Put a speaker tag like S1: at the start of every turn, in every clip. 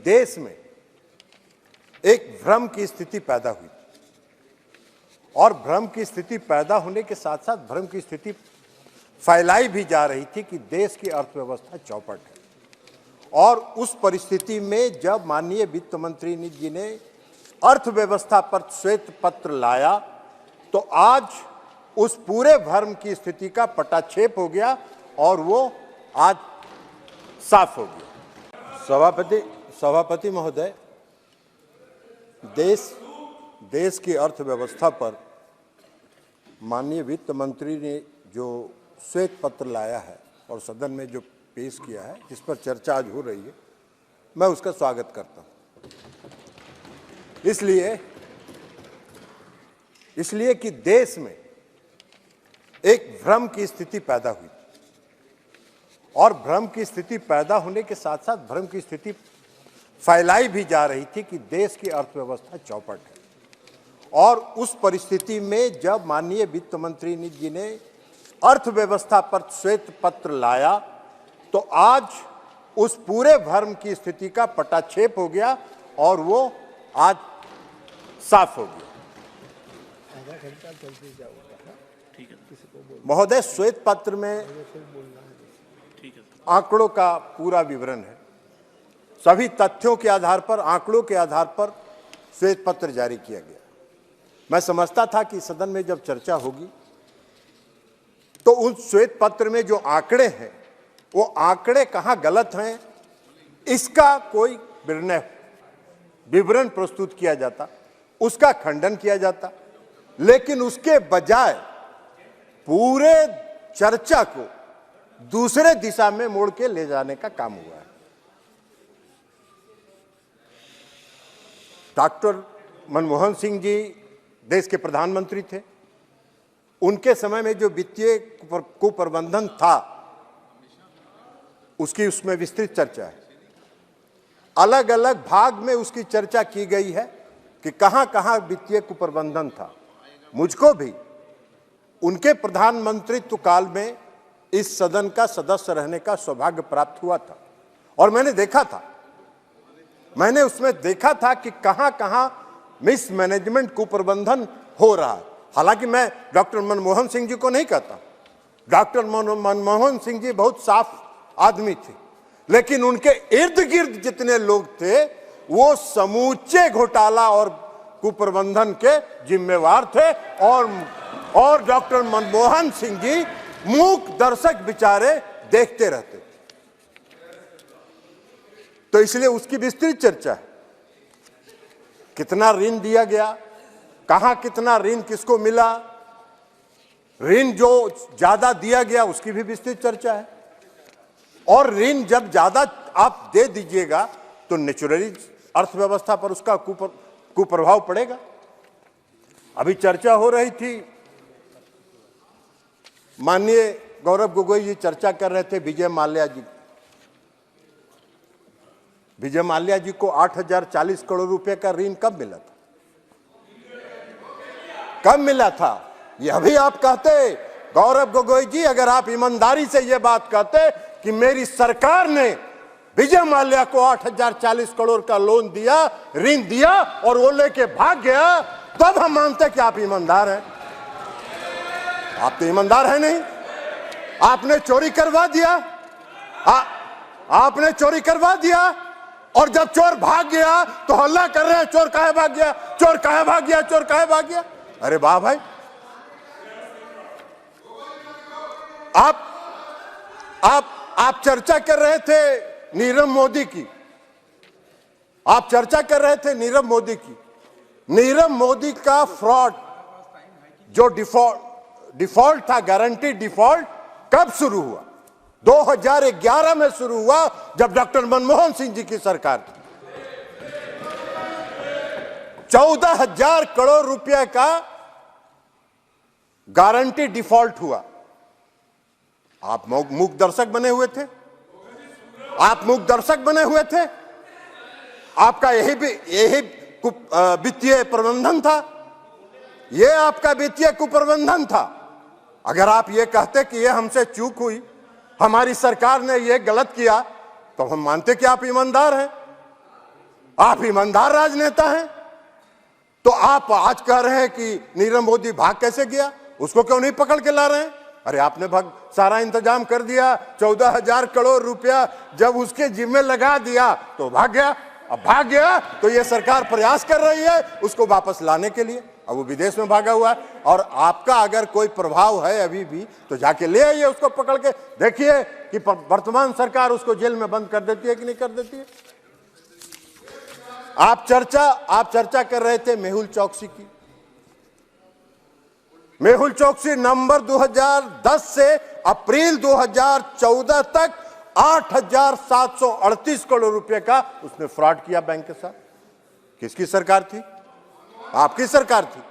S1: देश में एक भ्रम की स्थिति पैदा हुई और भ्रम की स्थिति पैदा होने के साथ साथ भ्रम की स्थिति फैलाई भी जा रही थी कि देश की अर्थव्यवस्था चौपट है। और उस परिस्थिति में जब माननीय वित्त मंत्री जी ने अर्थव्यवस्था पर श्वेत पत्र लाया तो आज उस पूरे भ्रम की स्थिति का पटाक्षेप हो गया और वो आज साफ हो गया। सभापति महोदय, देश की अर्थव्यवस्था पर माननीय वित्त मंत्री ने जो श्वेत पत्र लाया है और सदन में जो पेश किया है, जिस पर चर्चा आज हो रही है, मैं उसका स्वागत करता हूं। इसलिए कि देश में एक भ्रम की स्थिति पैदा हुई और भ्रम की स्थिति पैदा होने के साथ साथ भ्रम की स्थिति फैलाई भी जा रही थी कि देश की अर्थव्यवस्था चौपट है। और उस परिस्थिति में जब माननीय वित्त मंत्री जी ने अर्थव्यवस्था पर श्वेत पत्र लाया तो आज उस पूरे भ्रम की स्थिति का पटाक्षेप हो गया और वो आज साफ हो गया। महोदय, श्वेत पत्र में आंकड़ों का पूरा विवरण है। सभी तथ्यों के आधार पर, आंकड़ों के आधार पर श्वेत पत्र जारी किया गया। मैं समझता था कि सदन में जब चर्चा होगी तो उस श्वेत पत्र में जो आंकड़े हैं वो आंकड़े कहां गलत हैं इसका कोई विवरण प्रस्तुत किया जाता, उसका खंडन किया जाता, लेकिन उसके बजाय पूरे चर्चा को दूसरे दिशा में मोड़ के ले जाने का काम हुआ है। डॉक्टर मनमोहन सिंह जी देश के प्रधानमंत्री थे। उनके समय में जो वित्तीय कुप्रबंधन था उसकी उसमें विस्तृत चर्चा है। अलग अलग भाग में उसकी चर्चा की गई है कि कहां कहां वित्तीय कुप्रबंधन था। मुझको भी उनके प्रधानमंत्रित्व काल में इस सदन का सदस्य रहने का सौभाग्य प्राप्त हुआ था और मैंने उसमें देखा था कि कहां कहां मिसमैनेजमेंट कुप्रबंधन हो रहा है। हालांकि मैं डॉक्टर मनमोहन सिंह जी को नहीं कहता, डॉक्टर मनमोहन सिंह जी बहुत साफ आदमी थे, लेकिन उनके इर्द गिर्द जितने लोग थे वो समूचे घोटाला और कुप्रबंधन के जिम्मेवार थे और डॉक्टर मनमोहन सिंह जी मूक दर्शक बेचारे देखते रहते थे। तो इसलिए उसकी विस्तृत चर्चा है। कितना ऋण दिया गया, कहां कितना ऋण किसको मिला, ऋण जो ज्यादा दिया गया उसकी भी विस्तृत चर्चा है। और ऋण जब ज्यादा आप दे दीजिएगा तो नेचुरली अर्थव्यवस्था पर उसका कुप्रभाव पड़ेगा। अभी चर्चा हो रही थी, माननीय गौरव गोगोई जी चर्चा कर रहे थे विजय माल्या जी को 8,040 करोड़ रुपए का ऋण कब मिला था? यह भी आप कहते गौरव गोगोई जी, अगर आप ईमानदारी से यह बात कहते कि मेरी सरकार ने विजय माल्या को 8,040 करोड़ का लोन दिया, ऋण दिया और वो लेके भाग गया, तब हम मानते कि आप ईमानदार हैं। आप तो ईमानदार हैं नहीं। आपने चोरी करवा दिया, आपने चोरी करवा दिया और जब चोर भाग गया तो हल्ला कर रहे हैं चोर काहे भाग गया, चोर काहे भाग गया, चोर काहे भाग गया। अरे वाह भाई, आप चर्चा कर रहे थे नीरव मोदी की, आप चर्चा कर रहे थे नीरव मोदी की। नीरव मोदी का फ्रॉड जो डिफॉल्ट था, गारंटी डिफॉल्ट कब शुरू हुआ? 2011 में शुरू हुआ जब डॉक्टर मनमोहन सिंह जी की सरकार थी। 14,000 करोड़ रुपए का गारंटी डिफॉल्ट हुआ। आप मूक दर्शक बने हुए थे, आप मूक दर्शक बने हुए थे। आपका यही वित्तीय प्रबंधन था, यह आपका वित्तीय कुप्रबंधन था। अगर आप ये कहते कि यह हमसे चूक हुई, हमारी सरकार ने यह गलत किया, तो हम मानते कि आप ईमानदार हैं। आप ईमानदार राजनेता हैं, तो आप आज कह रहे हैं कि नीरव मोदी भाग कैसे गया, उसको क्यों नहीं पकड़ के ला रहे हैं? अरे आपने सारा इंतजाम कर दिया, 14,000 करोड़ रुपया जब उसके जिम्मे लगा दिया तो भाग गया। अब भाग गया तो ये सरकार प्रयास कर रही है उसको वापस लाने के लिए। अब वो विदेश में भागा हुआ है और आपका अगर कोई प्रभाव है अभी भी तो जाके ले आइए उसको पकड़ के, देखिए कि वर्तमान सरकार उसको जेल में बंद कर देती है कि नहीं कर देती है। आप चर्चा कर रहे थे मेहुल चौकसी की। मेहुल चौकसी नवंबर 2010 से अप्रैल 2014 तक 8,738 करोड़ रुपए का उसने फ्रॉड किया बैंक के साथ। किसकी सरकार थी? आपकी सरकार थी,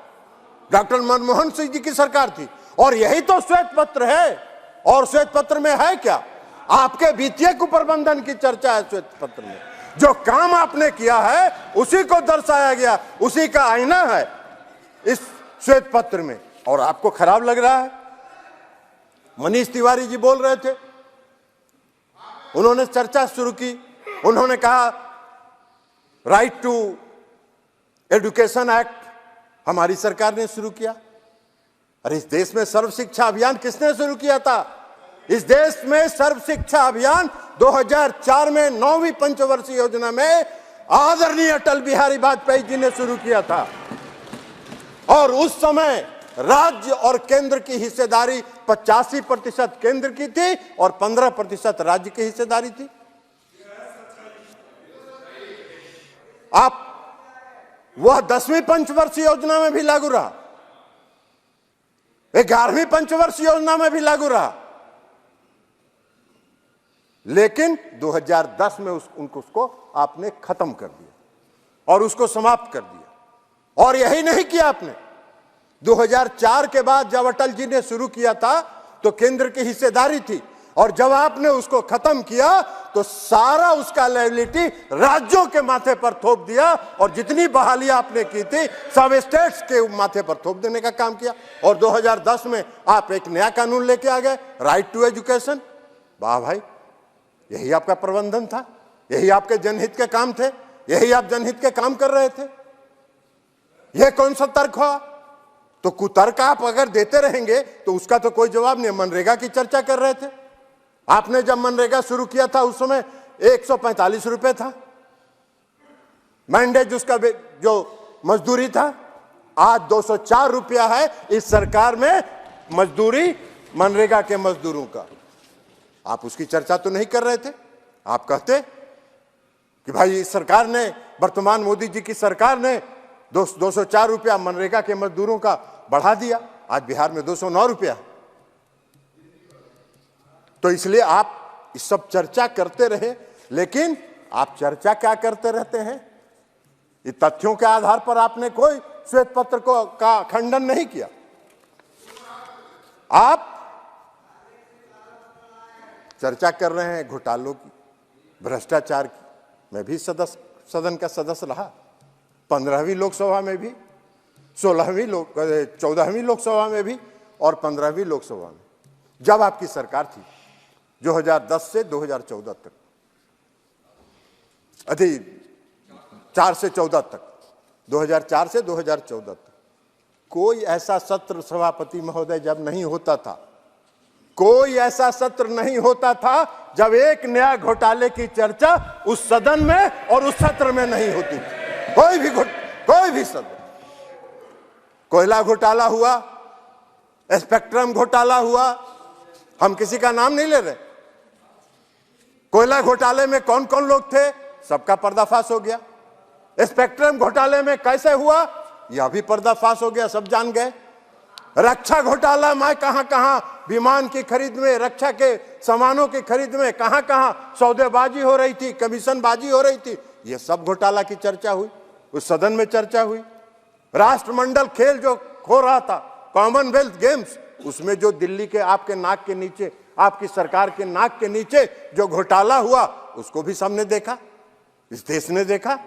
S1: डॉक्टर मनमोहन सिंह जी की सरकार थी। और यही तो श्वेत पत्र है। और श्वेत पत्र में है क्या? आपके वित्तीय कुप्रबंधन की चर्चा है श्वेत पत्र में। जो काम आपने किया है उसी को दर्शाया गया, उसी का आईना है इस श्वेत पत्र में। और आपको खराब लग रहा है। मनीष तिवारी जी बोल रहे थे, उन्होंने चर्चा शुरू की, उन्होंने कहा राइट टू एजुकेशन एक्ट हमारी सरकार ने शुरू किया। अरे इस देश में सर्व शिक्षा अभियान किसने शुरू किया था? इस देश में सर्व शिक्षा अभियान 2004 में 9वीं पंचवर्षीय योजना में आदरणीय अटल बिहारी वाजपेयी जी ने शुरू किया था। और उस समय राज्य और केंद्र की हिस्सेदारी 85% केंद्र की थी और 15% राज्य की हिस्सेदारी थी। आप वह 10वीं पंचवर्षीय योजना में भी लागू रहा, 11वीं पंचवर्षीय योजना में भी लागू रहा, लेकिन 2010 में उसको आपने खत्म कर दिया और उसको समाप्त कर दिया। और यही नहीं किया आपने। 2004 के बाद जब अटल जी ने शुरू किया था तो केंद्र की हिस्सेदारी थी, और जब आपने उसको खत्म किया तो सारा उसका लायबिलिटी राज्यों के माथे पर थोप दिया और जितनी बहाली आपने की थी सब स्टेट्स के माथे पर थोप देने का काम किया। और 2010 में आप एक नया कानून लेके आ गए, राइट टू एजुकेशन। वाह भाई, यही आपका प्रबंधन था, यही आपके जनहित के काम थे, यही आप जनहित के काम कर रहे थे। यह कौन सा तर्क हुआ? तो कुतर्क आप अगर देते रहेंगे तो उसका तो कोई जवाब नहीं। मनरेगा की चर्चा कर रहे थे, आपने जब मनरेगा शुरू किया था उस समय 145 रुपए था मैंडेज, उसका जो मजदूरी था। आज 204 रुपया है इस सरकार में मजदूरी मनरेगा के मजदूरों का। आप उसकी चर्चा तो नहीं कर रहे थे। आप कहते कि भाई इस सरकार ने, वर्तमान मोदी जी की सरकार ने 204 रुपया मनरेगा के मजदूरों का बढ़ा दिया। आज बिहार में 209 रुपया। तो इसलिए आप इस सब चर्चा करते रहे, लेकिन आप चर्चा क्या करते रहते हैं? ये तथ्यों के आधार पर आपने कोई श्वेत पत्र का खंडन नहीं किया। आप चर्चा कर रहे हैं घोटालों की, भ्रष्टाचार की। मैं भी सदन का सदस्य रहा, 15वीं लोकसभा में भी, 14वीं लोकसभा में भी और 15वीं लोकसभा में, जब आपकी सरकार थी 2010 से 2014 तक, 4 से 14 तक, 2004 से 2014 तक कोई ऐसा सत्र सभापति महोदय जब नहीं होता था, कोई ऐसा सत्र नहीं होता था जब एक नया घोटाले की चर्चा उस सदन में और उस सत्र में नहीं होती थी। कोई भी सदन। कोयला घोटाला हुआ, स्पेक्ट्रम घोटाला हुआ, हम किसी का नाम नहीं ले रहे। कोयला घोटाले में कौन कौन लोग थे सबका पर्दाफाश हो गया। स्पेक्ट्रम घोटाले में कैसे हुआ यह भी पर्दाफाश हो गया, सब जान गए। रक्षा घोटाला में कहां विमान की खरीद में, रक्षा के सामानों की खरीद में कहां सौदेबाजी हो रही थी, कमीशनबाजी हो रही थी, यह सब घोटाला की चर्चा हुई, उस सदन में चर्चा हुई। राष्ट्रमंडल खेल जो हो रहा था, कॉमनवेल्थ गेम्स, उसमें जो दिल्ली के आपके नाक के नीचे, आपकी सरकार के नाक के नीचे जो घोटाला हुआ उसको भी सबने देखा, इस देश ने देखा,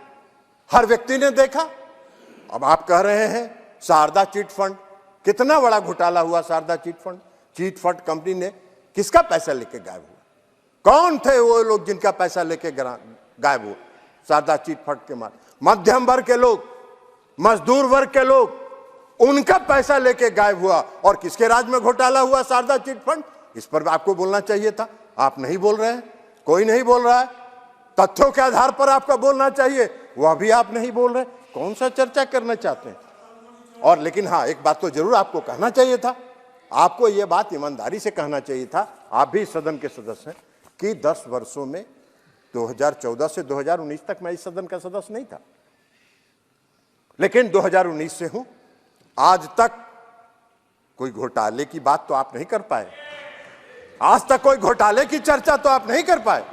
S1: हर व्यक्ति ने देखा। अब आप कह रहे हैं शारदा चिट फंड, कितना बड़ा घोटाला हुआ Sharda chit fund. Chit fund company ने किसका पैसा लेके गायब हुआ? कौन थे वो लोग जिनका पैसा लेके गायब हुआ? शारदा चिटफंड के मार, मध्यम वर्ग के लोग, मजदूर वर्ग के लोग, उनका पैसा लेके गायब हुआ। और किसके राज में घोटाला हुआ शारदा चिटफंड, इस पर आपको बोलना चाहिए था। आप नहीं बोल रहे हैं, कोई नहीं बोल रहा है। तथ्यों के आधार पर आपका बोलना चाहिए, वह भी आप नहीं बोल रहे। कौन सा चर्चा करना चाहते हैं? और लेकिन हाँ, एक बात तो जरूर आपको कहना चाहिए था, आपको यह बात ईमानदारी से कहना चाहिए था, आप भी सदन के सदस्य हैं, कि 10 वर्षों में 2014 से 2019 तक मैं इस सदन का सदस्य नहीं था, लेकिन 2019 से हूं। आज तक कोई घोटाले की बात तो आप नहीं कर पाए, आज तक कोई घोटाले की चर्चा तो आप नहीं कर पाए।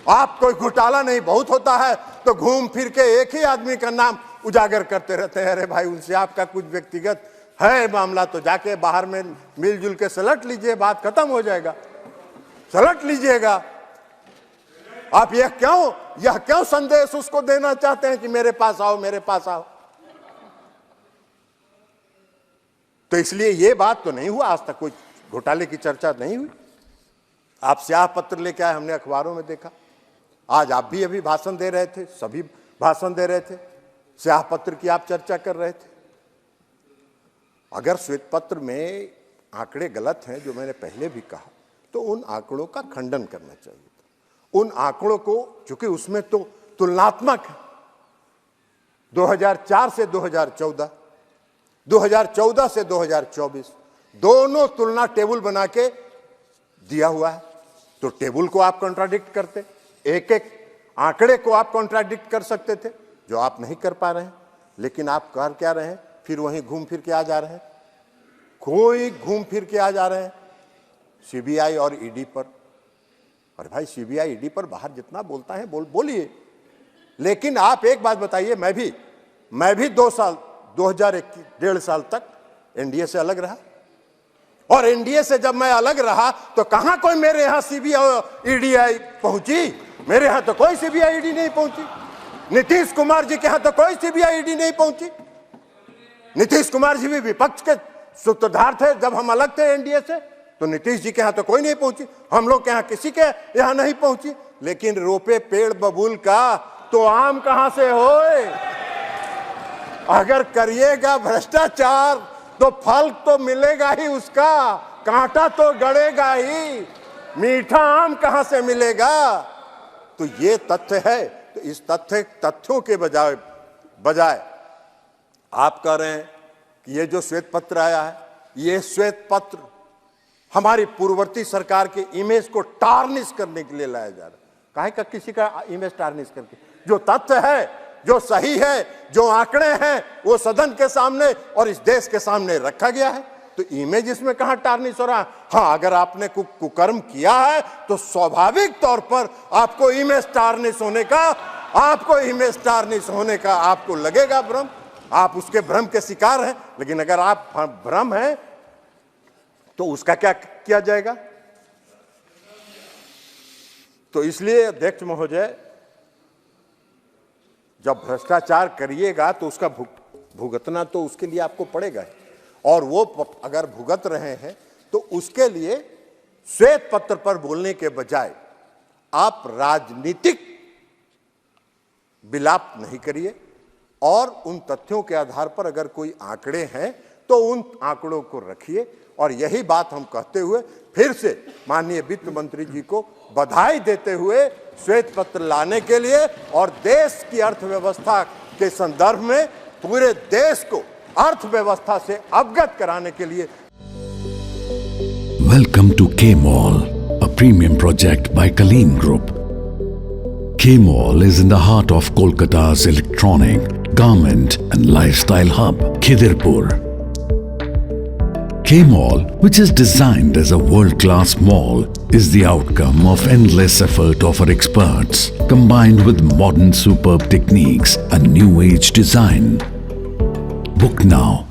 S1: आप कोई घोटाला नहीं बहुत होता है तो घूम फिर के एक ही आदमी का नाम उजागर करते रहते हैं। अरे भाई, उनसे आपका कुछ व्यक्तिगत है मामला तो जाके बाहर में मिलजुल के सलट लीजिए, बात खत्म हो जाएगा, सलट लीजिएगा। आप यह क्यों संदेश उसको देना चाहते हैं कि मेरे पास आओ, मेरे पास आओ? तो इसलिए यह बात तो नहीं हुआ, आज तक कोई घोटाले की चर्चा नहीं हुई। आप स्याह पत्र लेके आए, हमने अखबारों में देखा। आज आप भी अभी भाषण दे रहे थे, सभी भाषण दे रहे थे, स्याह पत्र की आप चर्चा कर रहे थे। अगर श्वेत पत्र में आंकड़े गलत हैं, जो मैंने पहले भी कहा, तो उन आंकड़ों का खंडन करना चाहिए था। उन आंकड़ों को, चूंकि उसमें तो तुलनात्मक है, 2004 से 2014, 2014 से 2024 दोनों तुलना टेबल बना के दिया हुआ है। तो टेबल को आप कॉन्ट्राडिक्ट करते, एक एक आंकड़े को आप कॉन्ट्राडिक्ट कर सकते थे, जो आप नहीं कर पा रहे हैं। लेकिन आप कर क्या रहे हैं? फिर वहीं घूम फिर के आ जा रहे हैं, कोई घूम फिर के आ जा रहे हैं सीबीआई और ईडी पर। अरे भाई, सीबीआई ईडी पर बाहर जितना बोलता है बोलिए, लेकिन आप एक बात बताइए, मैं भी 2 साल 1.5 साल तक एनडीए से अलग रहा, और एनडीए से जब मैं अलग रहा तो कहां कोई मेरे यहां सीबीआई ईडी पहुंची? मेरे यहां तो कोई सीबीआई ईडी नहीं पहुंची। नीतीश कुमार जी के यहां तो कोई सीबीआई ईडी नहीं पहुंची। नीतीश कुमार जी भी विपक्ष के सूत्रधार थे जब हम अलग थे एनडीए से, तो नीतीश जी के यहां तो कोई नहीं पहुंची, हम लोग के यहां किसी के यहां नहीं पहुंची। लेकिन रोपे पेड़ बबूल का तो आम कहां से होए? अगर करिएगा भ्रष्टाचार तो फल तो मिलेगा ही उसका, कांटा तो गड़ेगा ही, मीठा आम कहां से मिलेगा? तो ये तथ्य है। तो इस तथ्यों के बजाय आप कह रहे हैं कि ये जो श्वेत पत्र आया है, ये श्वेत पत्र हमारी पूर्ववर्ती सरकार के इमेज को टार्निश करने के लिए लाया जा रहा है। काहे का किसी का इमेज टार्निश करके? जो तथ्य है, जो सही है, जो आंकड़े हैं, वो सदन के सामने और इस देश के सामने रखा गया है। तो इमेज इसमें कहां टार्निश हो रहा है? हाँ, अगर आपने कुकर्म किया है तो स्वाभाविक तौर पर आपको इमेज टार्निश होने का आपको लगेगा भ्रम, आप उसके भ्रम के शिकार हैं। लेकिन अगर आप भ्रम हैं तो उसका क्या किया जाएगा? तो इसलिए अध्यक्ष महोदय, जब भ्रष्टाचार करिएगा तो उसका भुगतना तो उसके लिए आपको पड़ेगा, और वो अगर भुगत रहे हैं तो उसके लिए श्वेत पत्र पर बोलने के बजाय आप राजनीतिक विलाप नहीं करिए, और उन तथ्यों के आधार पर अगर कोई आंकड़े हैं तो उन आंकड़ों को रखिए। और यही बात हम कहते हुए फिर से माननीय वित्त मंत्री जी को बधाई देते हुए श्वेत पत्र लाने के लिए और देश की अर्थव्यवस्था के संदर्भ में पूरे देश को अर्थव्यवस्था से अवगत कराने के लिए।
S2: Welcome to K-Mall, a premium project by Kaleen Group. K-Mall is in the heart of Kolkata's electronic, garment and lifestyle hub, Khidirpur. K-Mall, which is designed as a world-class mall, is the outcome of endless effort of our experts, combined with modern superb techniques and new age design. Book now